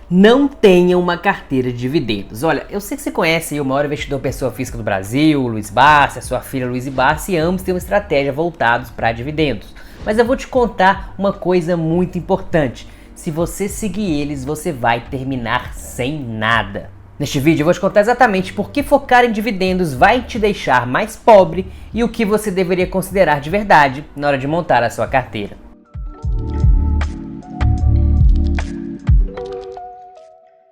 Não tenha uma carteira de dividendos. Olha, eu sei que você conhece aí o maior investidor pessoa física do Brasil, o Luiz Barsi, a sua filha Luiz Barsi, e ambos têm uma estratégia voltados para dividendos. Mas eu vou te contar uma coisa muito importante. Se você seguir eles, você vai terminar sem nada. Neste vídeo eu vou te contar exatamente por que focar em dividendos vai te deixar mais pobre e o que você deveria considerar de verdade na hora de montar a sua carteira.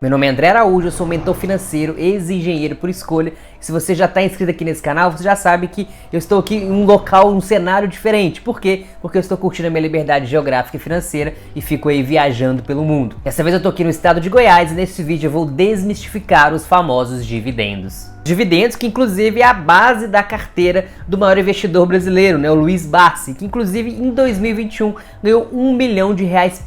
Meu nome é André Araújo, eu sou mentor financeiro, ex-engenheiro por escolha. Se você já está inscrito aqui nesse canal, você já sabe que eu estou aqui em um local, um cenário diferente. Por quê? Porque eu estou curtindo a minha liberdade geográfica e financeira e fico aí viajando pelo mundo. Dessa vez eu estou aqui no estado de Goiás e nesse vídeo eu vou desmistificar os famosos dividendos. Dividendos que inclusive é a base da carteira do maior investidor brasileiro, né, o Luiz Barsi, que inclusive em 2021 ganhou R$1 milhão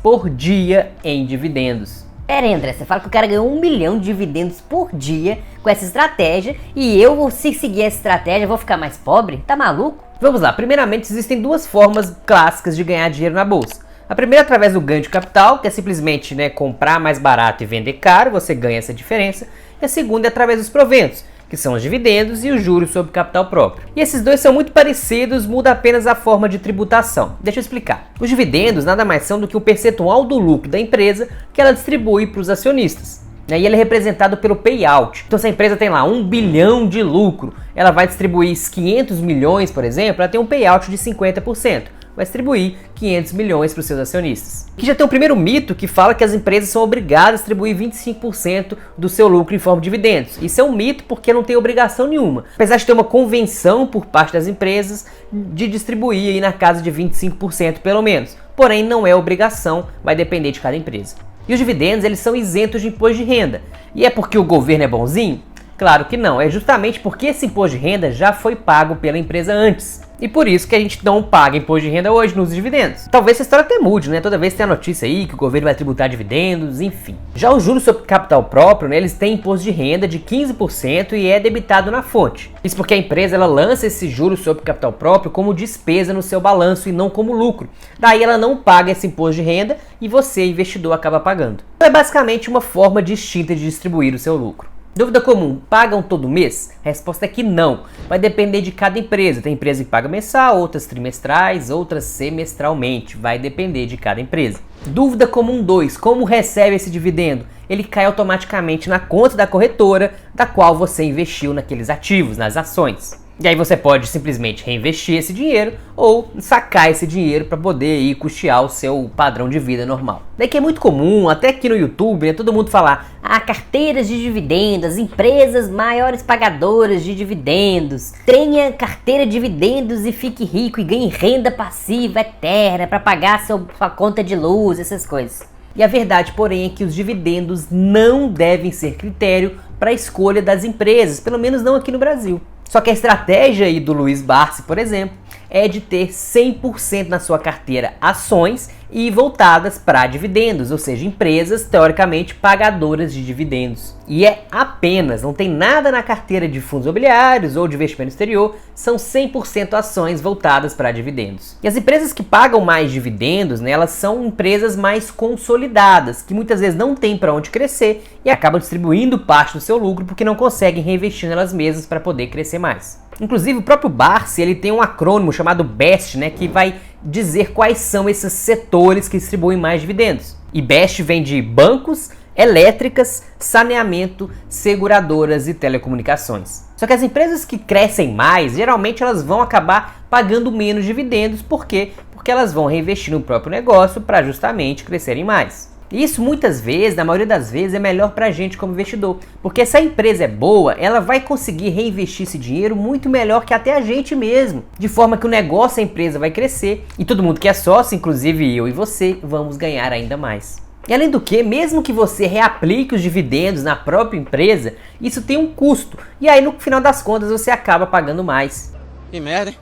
por dia em dividendos. Pera aí, André, você fala que o cara ganhou R$1 milhão de dividendos por dia com essa estratégia e eu, se seguir essa estratégia, vou ficar mais pobre? Tá maluco? Vamos lá, primeiramente existem duas formas clássicas de ganhar dinheiro na bolsa. A primeira é através do ganho de capital, que é simplesmente comprar mais barato e vender caro, você ganha essa diferença. E a segunda é através dos proventos, que são os dividendos e os juros sobre capital próprio. E esses dois são muito parecidos, muda apenas a forma de tributação. Deixa eu explicar. Os dividendos nada mais são do que o percentual do lucro da empresa que ela distribui para os acionistas. E ele é representado pelo payout. Então se a empresa tem lá 1 bilhão de lucro, ela vai distribuir 500 milhões, por exemplo, ela tem um payout de 50%. Vai distribuir 500 milhões para os seus acionistas. Aqui já tem o primeiro mito que fala que as empresas são obrigadas a distribuir 25% do seu lucro em forma de dividendos. Isso é um mito porque não tem obrigação nenhuma. Apesar de ter uma convenção por parte das empresas de distribuir aí na casa de 25% pelo menos. Porém não é obrigação, vai depender de cada empresa. E os dividendos eles são isentos de imposto de renda. E é porque o governo é bonzinho? Claro que não, é justamente porque esse imposto de renda já foi pago pela empresa antes. E por isso que a gente não paga imposto de renda hoje nos dividendos. Talvez essa história até mude, né? Toda vez tem a notícia aí que o governo vai tributar dividendos, enfim. Já os juros sobre capital próprio, né, eles têm imposto de renda de 15% e é debitado na fonte. Isso porque a empresa ela lança esses juros sobre capital próprio como despesa no seu balanço e não como lucro. Daí ela não paga esse imposto de renda e você, investidor, acaba pagando. Então é basicamente uma forma distinta de distribuir o seu lucro. Dúvida comum, pagam todo mês? A resposta é que não. Vai depender de cada empresa. Tem empresa que paga mensal, outras trimestrais, outras semestralmente. Vai depender de cada empresa. Dúvida comum 2, como recebe esse dividendo? Ele cai automaticamente na conta da corretora da qual você investiu naqueles ativos, nas ações. E aí você pode simplesmente reinvestir esse dinheiro ou sacar esse dinheiro para poder ir custear o seu padrão de vida normal. Daí que é muito comum, até aqui no YouTube, né, todo mundo falar carteiras de dividendos, empresas maiores pagadoras de dividendos. Tenha carteira de dividendos e fique rico e ganhe renda passiva eterna para pagar sua conta de luz, essas coisas. E a verdade, porém, é que os dividendos não devem ser critério para a escolha das empresas, pelo menos não aqui no Brasil. Só que a estratégia aí do Luiz Barsi, por exemplo, é de ter 100% na sua carteira ações e voltadas para dividendos, ou seja, empresas teoricamente pagadoras de dividendos. E é apenas, não tem nada na carteira de fundos imobiliários ou de investimento exterior, são 100% ações voltadas para dividendos. E as empresas que pagam mais dividendos, né, elas são empresas mais consolidadas, que muitas vezes não têm para onde crescer e acabam distribuindo parte do seu lucro porque não conseguem reinvestir nelas mesmas para poder crescer mais. Inclusive o próprio Barsi, ele tem um acrônimo chamado BEST, né, que vai dizer quais são esses setores que distribuem mais dividendos. E BEST vem de bancos, elétricas, saneamento, seguradoras e telecomunicações. Só que as empresas que crescem mais, geralmente elas vão acabar pagando menos dividendos. Por quê? Porque elas vão reinvestir no próprio negócio para justamente crescerem mais. Isso muitas vezes, na maioria das vezes, é melhor para a gente como investidor, porque se a empresa é boa, ela vai conseguir reinvestir esse dinheiro muito melhor que até a gente mesmo, de forma que o negócio, a empresa vai crescer e todo mundo que é sócio, inclusive eu e você, vamos ganhar ainda mais. E além do que, mesmo que você reaplique os dividendos na própria empresa, isso tem um custo, e aí no final das contas você acaba pagando mais. Que merda, hein?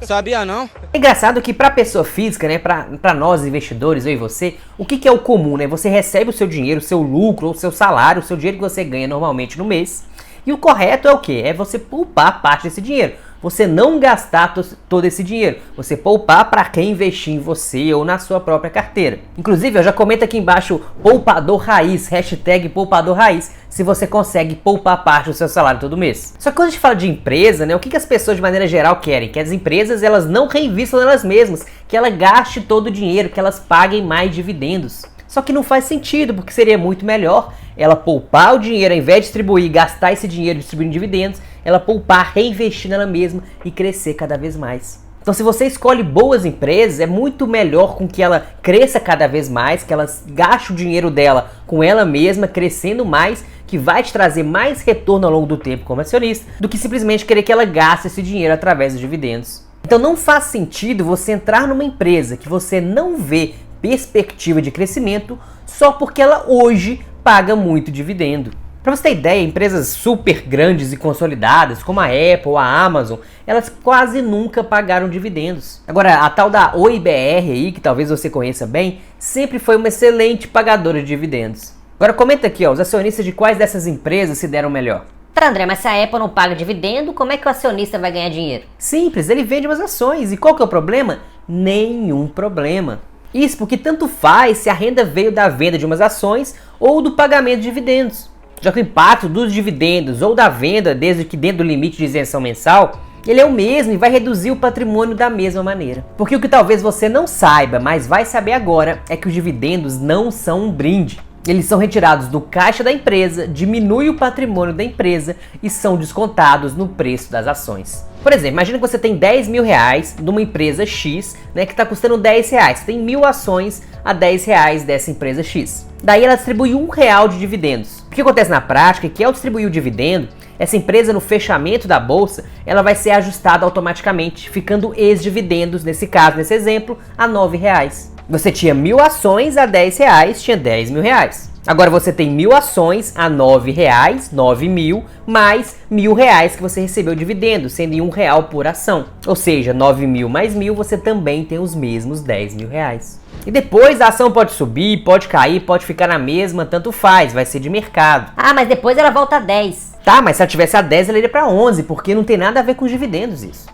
Sabia não? É engraçado que para pessoa física, né, para nós investidores, eu e você, o que é o comum, né? Você recebe o seu dinheiro, o seu lucro, ou o seu salário, o seu dinheiro que você ganha normalmente no mês. E o correto é o quê? É você poupar parte desse dinheiro. você não gastar todo esse dinheiro, você poupar para reinvestir em você ou na sua própria carteira. Inclusive, eu já comenta aqui embaixo poupador raiz, hashtag poupador raiz, se você consegue poupar parte do seu salário todo mês. Só que quando a gente fala de empresa, né, o que as pessoas de maneira geral querem? Que as empresas elas não reinvistam nelas mesmas, que ela gaste todo o dinheiro, que elas paguem mais dividendos. Só que não faz sentido, porque seria muito melhor ela poupar o dinheiro, ao invés de distribuir e gastar esse dinheiro distribuindo dividendos, ela poupar, reinvestir nela mesma e crescer cada vez mais. Então, se você escolhe boas empresas, é muito melhor com que ela cresça cada vez mais, que ela gaste o dinheiro dela com ela mesma, crescendo mais, que vai te trazer mais retorno ao longo do tempo como acionista, do que simplesmente querer que ela gaste esse dinheiro através dos dividendos. Então, não faz sentido você entrar numa empresa que você não vê perspectiva de crescimento só porque ela hoje paga muito dividendo. Para você ter ideia, empresas super grandes e consolidadas, como a Apple, a Amazon, elas quase nunca pagaram dividendos. Agora, a tal da OIBR aí, que talvez você conheça bem, sempre foi uma excelente pagadora de dividendos. Agora comenta aqui, os acionistas de quais dessas empresas se deram melhor. André, mas se a Apple não paga dividendo, como é que o acionista vai ganhar dinheiro? Simples, ele vende umas ações. E qual que é o problema? Nenhum problema. Isso porque tanto faz se a renda veio da venda de umas ações ou do pagamento de dividendos. Já que o impacto dos dividendos ou da venda, desde que dentro do limite de isenção mensal, ele é o mesmo e vai reduzir o patrimônio da mesma maneira. Porque o que talvez você não saiba, mas vai saber agora, é que os dividendos não são um brinde. Eles são retirados do caixa da empresa, diminui o patrimônio da empresa e são descontados no preço das ações. Por exemplo, imagina que você tem 10 mil reais numa empresa X, né, que está custando 10 reais. Você tem 1.000 ações a 10 reais dessa empresa X. Daí ela distribui R$1 de dividendos. O que acontece na prática é que ao distribuir o dividendo, essa empresa no fechamento da bolsa, ela vai ser ajustada automaticamente, ficando ex-dividendos, nesse caso, nesse exemplo, a R$9. Você tinha 1.000 ações a 10 reais, tinha 10 mil reais. Agora você tem 1.000 ações a R$9, 9.000, mais R$1.000 que você recebeu dividendo, sendo em R$1 por ação. Ou seja, 9.000 mais 1.000, você também tem os mesmos 10 mil reais. E depois a ação pode subir, pode cair, pode ficar na mesma, tanto faz, vai ser de mercado. Ah, mas depois ela volta a 10. Tá, mas se ela tivesse a 10, ela iria para 11, porque não tem nada a ver com os dividendos isso.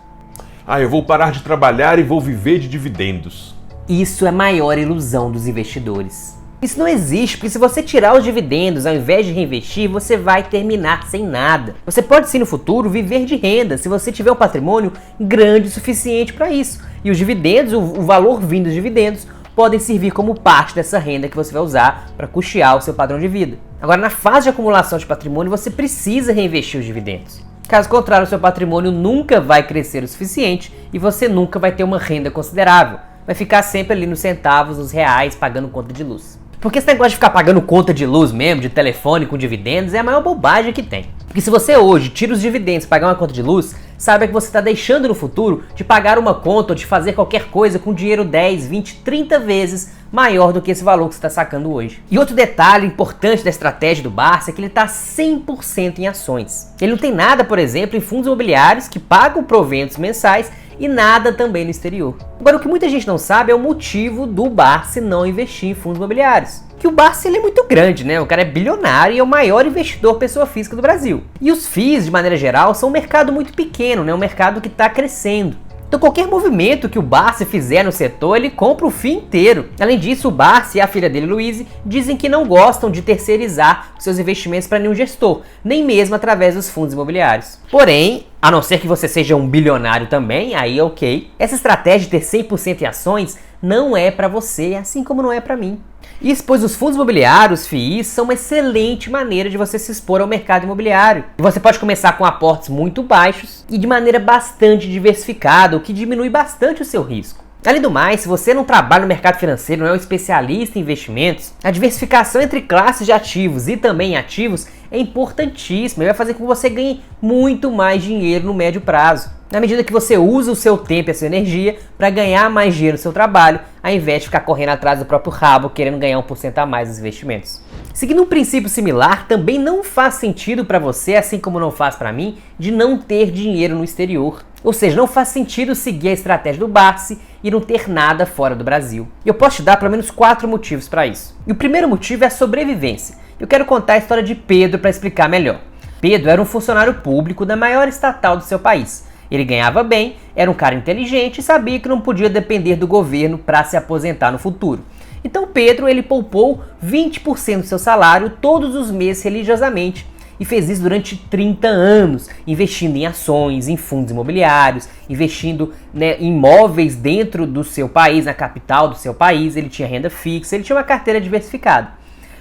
Ah, eu vou parar de trabalhar e vou viver de dividendos. Isso é a maior ilusão dos investidores. Isso não existe, porque se você tirar os dividendos ao invés de reinvestir, você vai terminar sem nada. Você pode sim no futuro viver de renda, se você tiver um patrimônio grande o suficiente para isso. E os dividendos, o valor vindo dos dividendos, podem servir como parte dessa renda que você vai usar para custear o seu padrão de vida. Agora, na fase de acumulação de patrimônio, você precisa reinvestir os dividendos. Caso contrário, o seu patrimônio nunca vai crescer o suficiente e você nunca vai ter uma renda considerável. Vai ficar sempre ali nos centavos, nos reais, pagando conta de luz. Porque esse negócio de ficar pagando conta de luz mesmo, de telefone com dividendos, é a maior bobagem que tem. Porque se você hoje tira os dividendos e pagar uma conta de luz, saiba que você está deixando no futuro de pagar uma conta ou de fazer qualquer coisa com dinheiro 10, 20, 30 vezes maior do que esse valor que você está sacando hoje. E outro detalhe importante da estratégia do Barça é que ele está 100% em ações. Ele não tem nada, por exemplo, em fundos imobiliários que pagam proventos mensais e nada também no exterior. Agora, o que muita gente não sabe é o motivo do Barça não investir em fundos imobiliários. Que o Barça ele é muito grande, né? O cara é bilionário e é o maior investidor pessoa física do Brasil. E os FIIs, de maneira geral, são um mercado muito pequeno, né? Um mercado que está crescendo. Então qualquer movimento que o Barça fizer no setor, ele compra o FII inteiro. Além disso, o Barça e a filha dele, Luiz, dizem que não gostam de terceirizar seus investimentos para nenhum gestor, nem mesmo através dos fundos imobiliários. Porém, a não ser que você seja um bilionário também, aí ok. Essa estratégia de ter 100% em ações não é para você, assim como não é para mim. Isso pois os fundos imobiliários, FIIs, são uma excelente maneira de você se expor ao mercado imobiliário. E você pode começar com aportes muito baixos e de maneira bastante diversificada, o que diminui bastante o seu risco. Além do mais, se você não trabalha no mercado financeiro, não é um especialista em investimentos, a diversificação entre classes de ativos e também ativos é importantíssima e vai fazer com que você ganhe muito mais dinheiro no médio prazo. Na medida que você usa o seu tempo e a sua energia para ganhar mais dinheiro no seu trabalho, ao invés de ficar correndo atrás do próprio rabo, querendo ganhar 1% a mais dos investimentos. Seguindo um princípio similar, também não faz sentido para você, assim como não faz para mim, de não ter dinheiro no exterior. Ou seja, não faz sentido seguir a estratégia do Barça e não ter nada fora do Brasil. E eu posso te dar pelo menos 4 motivos para isso. E o primeiro motivo é a sobrevivência. Eu quero contar a história de Pedro para explicar melhor. Pedro era um funcionário público da maior estatal do seu país. Ele ganhava bem, era um cara inteligente e sabia que não podia depender do governo para se aposentar no futuro. Então Pedro ele poupou 20% do seu salário todos os meses religiosamente e fez isso durante 30 anos, investindo em ações, em fundos imobiliários, investindo, em imóveis dentro do seu país, na capital do seu país. Ele tinha renda fixa, ele tinha uma carteira diversificada.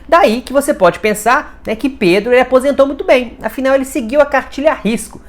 Daí que você pode pensar, que Pedro ele aposentou muito bem, afinal ele seguiu a cartilha a risco.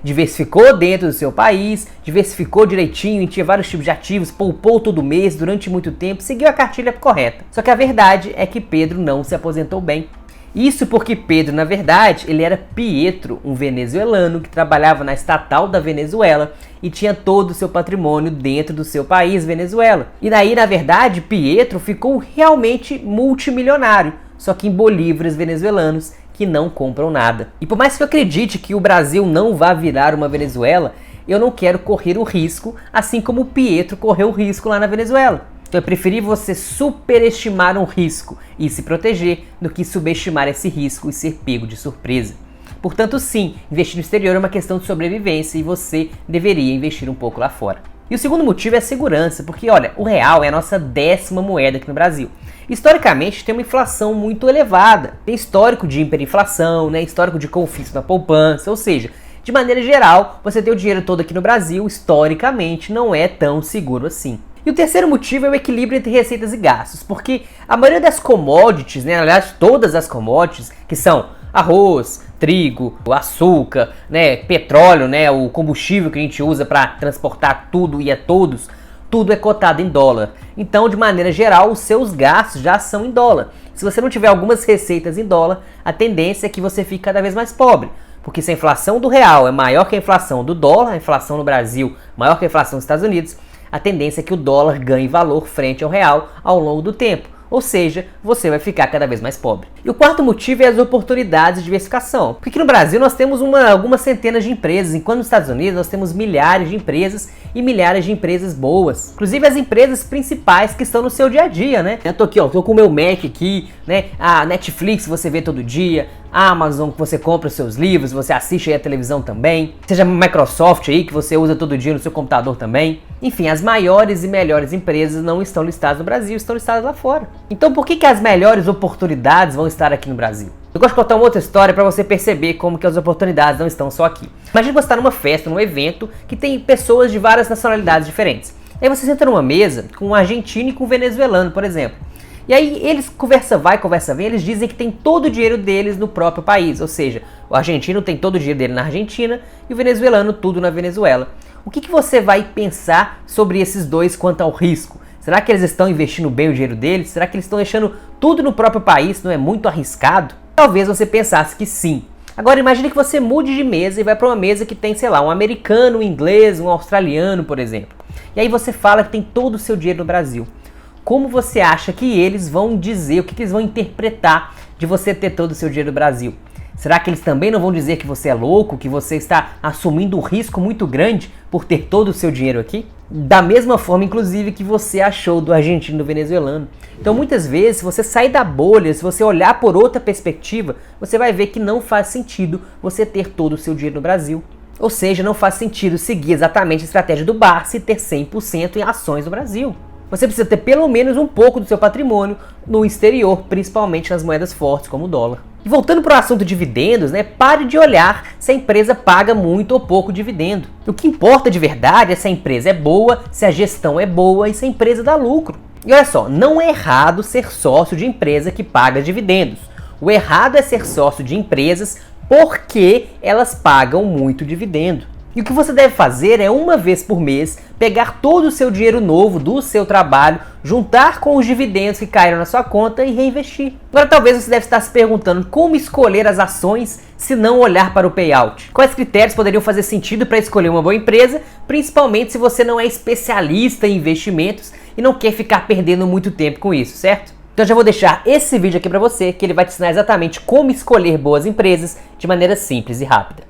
Diversificou dentro do seu país, diversificou direitinho e tinha vários tipos de ativos, poupou todo mês durante muito tempo, seguiu a cartilha correta. Só que a verdade é que Pedro não se aposentou bem. Isso porque Pedro, na verdade, ele era Pietro, um venezuelano que trabalhava na estatal da Venezuela e tinha todo o seu patrimônio dentro do seu país, Venezuela. E daí, na verdade, Pietro ficou realmente multimilionário, só que em bolívares venezuelanos que não compram nada. E por mais que eu acredite que o Brasil não vá virar uma Venezuela, eu não quero correr o risco, assim como o Pietro correu o risco lá na Venezuela. Então é preferível você superestimar um risco e se proteger do que subestimar esse risco e ser pego de surpresa. Portanto, sim, investir no exterior é uma questão de sobrevivência e você deveria investir um pouco lá fora. E o segundo motivo é a segurança, porque olha, o real é a nossa 10ª moeda aqui no Brasil. Historicamente tem uma inflação muito elevada, tem histórico de hiperinflação, histórico de confisco na poupança, ou seja, de maneira geral, você ter o dinheiro todo aqui no Brasil, historicamente, não é tão seguro assim. E o terceiro motivo é o equilíbrio entre receitas e gastos, porque a maioria das commodities, aliás, todas as commodities, que são arroz, trigo, açúcar, petróleo, o combustível que a gente usa para transportar tudo e a todos, tudo é cotado em dólar. Então, de maneira geral, os seus gastos já são em dólar. Se você não tiver algumas receitas em dólar, a tendência é que você fique cada vez mais pobre. Porque se a inflação do real é maior que a inflação do dólar, a inflação no Brasil maior que a inflação dos Estados Unidos, a tendência é que o dólar ganhe valor frente ao real ao longo do tempo. Ou seja, você vai ficar cada vez mais pobre. E o quarto motivo é as oportunidades de diversificação. Porque aqui no Brasil nós temos algumas centenas de empresas, enquanto nos Estados Unidos nós temos milhares de empresas e milhares de empresas boas. Inclusive as empresas principais que estão no seu dia a dia, Eu tô aqui, tô com o meu Mac aqui, A Netflix você vê todo dia, a Amazon que você compra os seus livros, você assiste aí a televisão também, seja a Microsoft aí que você usa todo dia no seu computador também. Enfim, as maiores e melhores empresas não estão listadas no Brasil, estão listadas lá fora. Então por que as melhores oportunidades vão estar aqui no Brasil? Eu gosto de contar uma outra história para você perceber como que as oportunidades não estão só aqui. Imagina você estar numa festa, num evento, que tem pessoas de várias nacionalidades diferentes. Aí você senta numa mesa com um argentino e com um venezuelano, por exemplo. E aí eles conversa vai, conversa vem, eles dizem que tem todo o dinheiro deles no próprio país. Ou seja, o argentino tem todo o dinheiro dele na Argentina e o venezuelano tudo na Venezuela. O que você vai pensar sobre esses dois quanto ao risco? Será que eles estão investindo bem o dinheiro deles? Será que eles estão deixando tudo no próprio país? Não é muito arriscado? Talvez você pensasse que sim. Agora imagine que você mude de mesa e vai para uma mesa que tem, sei lá, um americano, um inglês, um australiano, por exemplo. E aí você fala que tem todo o seu dinheiro no Brasil. Como você acha que eles vão dizer, o que eles vão interpretar de você ter todo o seu dinheiro no Brasil? Será que eles também não vão dizer que você é louco, que você está assumindo um risco muito grande por ter todo o seu dinheiro aqui? Da mesma forma, inclusive, que você achou do argentino e do venezuelano. Então, muitas vezes, se você sair da bolha, se você olhar por outra perspectiva, você vai ver que não faz sentido você ter todo o seu dinheiro no Brasil. Ou seja, não faz sentido seguir exatamente a estratégia do Barsi e ter 100% em ações no Brasil. Você precisa ter pelo menos um pouco do seu patrimônio no exterior, principalmente nas moedas fortes como o dólar. E voltando para o assunto dividendos, pare de olhar se a empresa paga muito ou pouco dividendo. O que importa de verdade é se a empresa é boa, se a gestão é boa e se a empresa dá lucro. E olha só, não é errado ser sócio de empresa que paga dividendos. O errado é ser sócio de empresas porque elas pagam muito dividendo. E o que você deve fazer é, uma vez por mês, pegar todo o seu dinheiro novo do seu trabalho, juntar com os dividendos que caíram na sua conta e reinvestir. Agora talvez você deve estar se perguntando como escolher as ações se não olhar para o payout. Quais critérios poderiam fazer sentido para escolher uma boa empresa, principalmente se você não é especialista em investimentos e não quer ficar perdendo muito tempo com isso, certo? Então eu já vou deixar esse vídeo aqui para você, que ele vai te ensinar exatamente como escolher boas empresas de maneira simples e rápida.